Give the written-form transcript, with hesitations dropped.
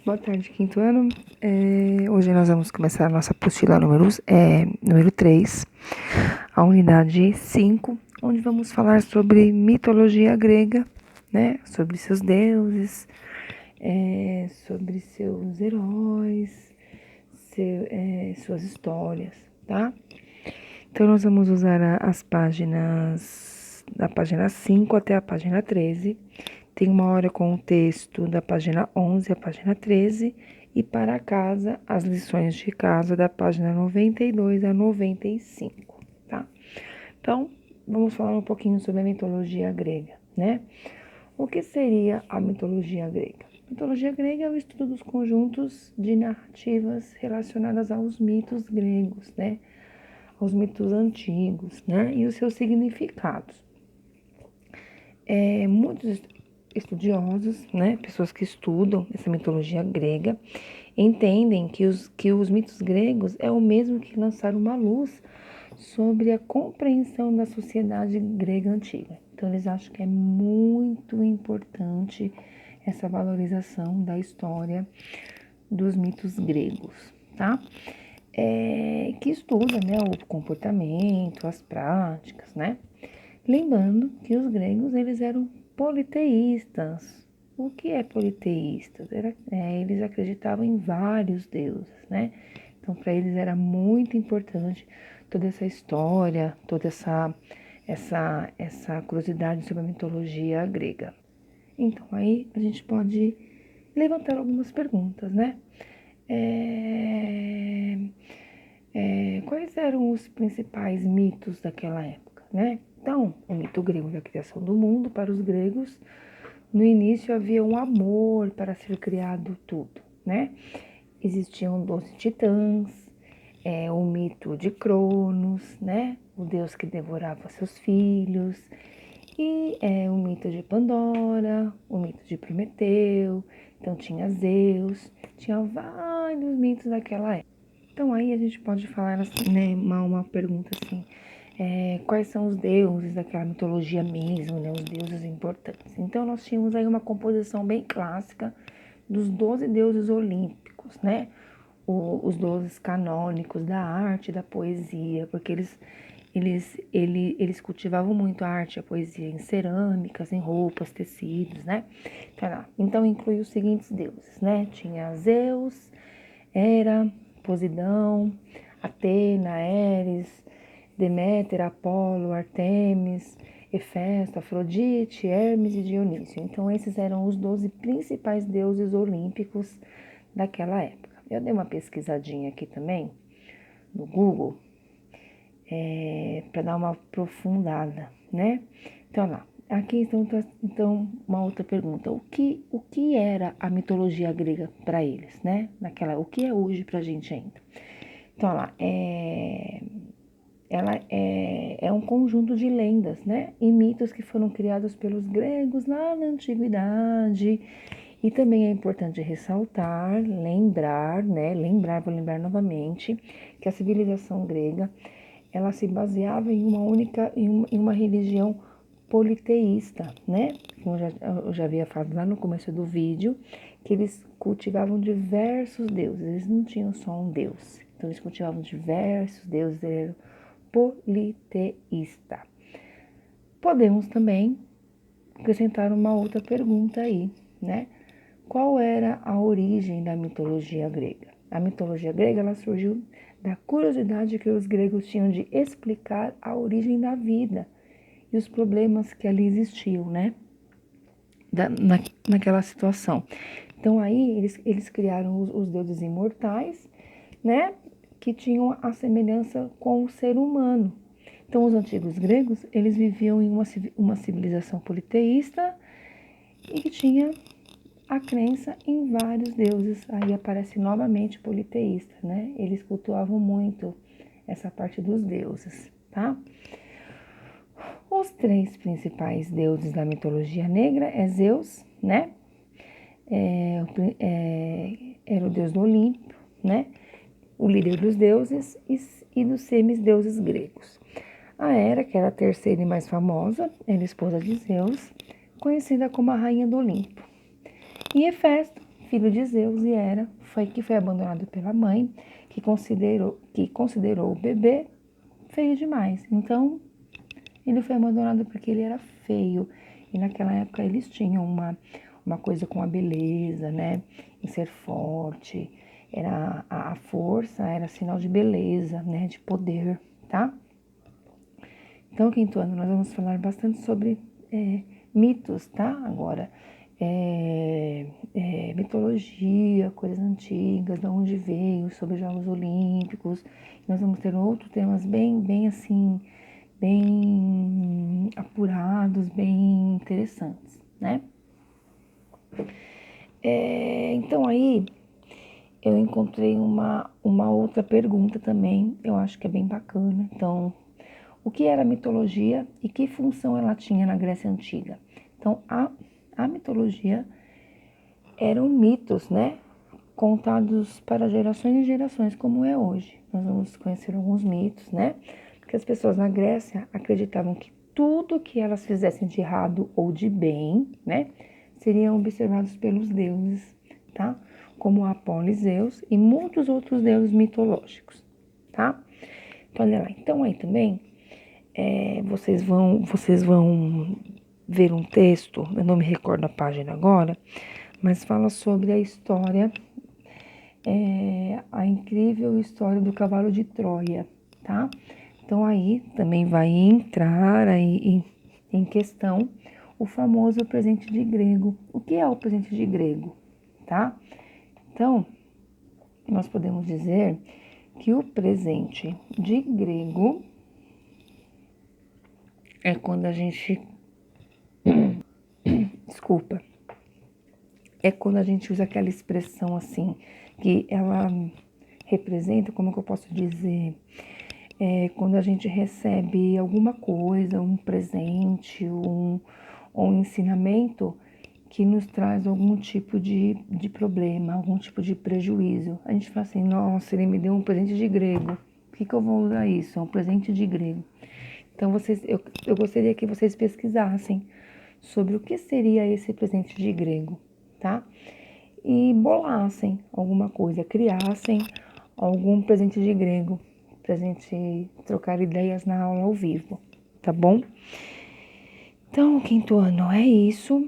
Boa tarde, quinto ano. Hoje nós vamos começar a nossa apostila número 3, a unidade 5, onde vamos falar sobre mitologia grega, né? Sobre seus deuses, sobre seus heróis, suas histórias, tá? Então nós vamos usar as páginas, da página 5 até a página 13. Tem uma hora com o texto da página 11 à página 13 e para casa, as lições de casa da página 92 a 95, tá? Então, vamos falar um pouquinho sobre a mitologia grega, né? O que seria a mitologia grega? A mitologia grega é o estudo dos conjuntos de narrativas relacionadas aos mitos gregos, né? Aos mitos antigos, né? E os seus significados. Muitos estudiosos, né, pessoas que estudam essa mitologia grega, entendem que os mitos gregos é o mesmo que lançar uma luz sobre a compreensão da sociedade grega antiga. Então, eles acham que é muito importante essa valorização da história dos mitos gregos, tá? Que estuda, né, o comportamento, as práticas, né? Lembrando que os gregos, eles eram politeístas. O que é politeístas? Eles acreditavam em vários deuses, né? Então, para eles era muito importante toda essa história, toda essa curiosidade sobre a mitologia grega. Então, aí a gente pode levantar algumas perguntas, né? Quais eram os principais mitos daquela época, né? Então, o mito grego da criação do mundo, para os gregos, no início havia um amor para ser criado tudo, né? Existiam 12 titãs, o mito de Cronos, né? O deus que devorava seus filhos, e o mito de Pandora, o mito de Prometeu, então tinha Zeus, tinha vários mitos daquela época. Então aí a gente pode falar assim, né, uma pergunta assim, quais são os deuses daquela mitologia mesmo, né, os deuses importantes. Então nós tínhamos aí uma composição bem clássica dos 12 deuses olímpicos, né, os 12 canônicos da arte e da poesia, porque eles cultivavam muito a arte e a poesia em cerâmicas, em roupas, tecidos, né. Então inclui os seguintes deuses, né, tinha Zeus, Hera, Poseidon, Atena, Ares, Deméter, Apolo, Artemis, Hefesto, Afrodite, Hermes e Dionísio. Então, esses eram os 12 principais deuses olímpicos daquela época. Eu dei uma pesquisadinha aqui também no Google para dar uma aprofundada, né? Então, lá. Aqui então uma outra pergunta. O que era a mitologia grega para eles, né? O que é hoje para a gente ainda? Então, lá, ela é um conjunto de lendas, né? E mitos que foram criados pelos gregos lá na antiguidade. E também é importante ressaltar, vou lembrar novamente, que a civilização grega, ela se baseava em uma religião politeísta, né? Como eu já havia falado lá no começo do vídeo, que eles cultivavam diversos deuses, eles não tinham só um deus. Então, eles cultivavam diversos deuses, eles eram politeísta. Podemos também acrescentar uma outra pergunta aí, né? Qual era a origem da mitologia grega? A mitologia grega, ela surgiu da curiosidade que os gregos tinham de explicar a origem da vida e os problemas que ali existiam, né? Naquela situação. Então aí eles criaram os deuses imortais, né? Que tinham a semelhança com o ser humano. Então os antigos gregos, eles viviam em uma civilização politeísta e que tinha a crença em vários deuses. Aí aparece novamente politeísta, né? Eles cultuavam muito essa parte dos deuses, tá? Os 3 principais deuses da mitologia negra é Zeus, né? Era o deus do Olimpo, né? O líder dos deuses e dos semideuses gregos. A Hera, que era a terceira e mais famosa, era esposa de Zeus, conhecida como a rainha do Olimpo. E Hefesto, filho de Zeus e Hera, que foi abandonado pela mãe, que considerou o bebê feio demais. Então, ele foi abandonado porque ele era feio. E naquela época eles tinham uma coisa com a beleza, né? Em ser forte. A força era sinal de beleza, né? De poder, tá? Então, quinto ano, nós vamos falar bastante sobre mitos, tá? Agora, mitologia, coisas antigas, de onde veio, sobre Jogos Olímpicos. Nós vamos ter outros temas bem assim, bem apurados, bem interessantes, né? Então aí eu encontrei uma outra pergunta também, eu acho que é bem bacana. Então, o que era mitologia e que função ela tinha na Grécia Antiga? Então, a mitologia eram mitos, né? Contados para gerações e gerações, como é hoje. Nós vamos conhecer alguns mitos, né? Porque as pessoas na Grécia acreditavam que tudo que elas fizessem de errado ou de bem, né? Seriam observados pelos deuses, tá? Como Apolo e Zeus e muitos outros deuses mitológicos, tá? Então, olha lá. Então, aí também, vocês vão ver um texto, eu não me recordo a página agora, mas fala sobre a história, a incrível história do cavalo de Troia, tá? Então aí também vai entrar aí em questão o famoso presente de grego. O que é o presente de grego, tá? Então, nós podemos dizer que o presente de grego é quando a gente, desculpa, é quando a gente usa aquela expressão assim, que ela representa, como que eu posso dizer, quando a gente recebe alguma coisa, um presente, um ensinamento que nos traz algum tipo de problema, algum tipo de prejuízo. A gente fala assim, nossa, ele me deu um presente de grego. Por que eu vou usar isso? É um presente de grego. Então, eu gostaria que vocês pesquisassem sobre o que seria esse presente de grego, tá? E bolassem alguma coisa, criassem algum presente de grego, pra gente trocar ideias na aula ao vivo, tá bom? Então, quinto ano é isso.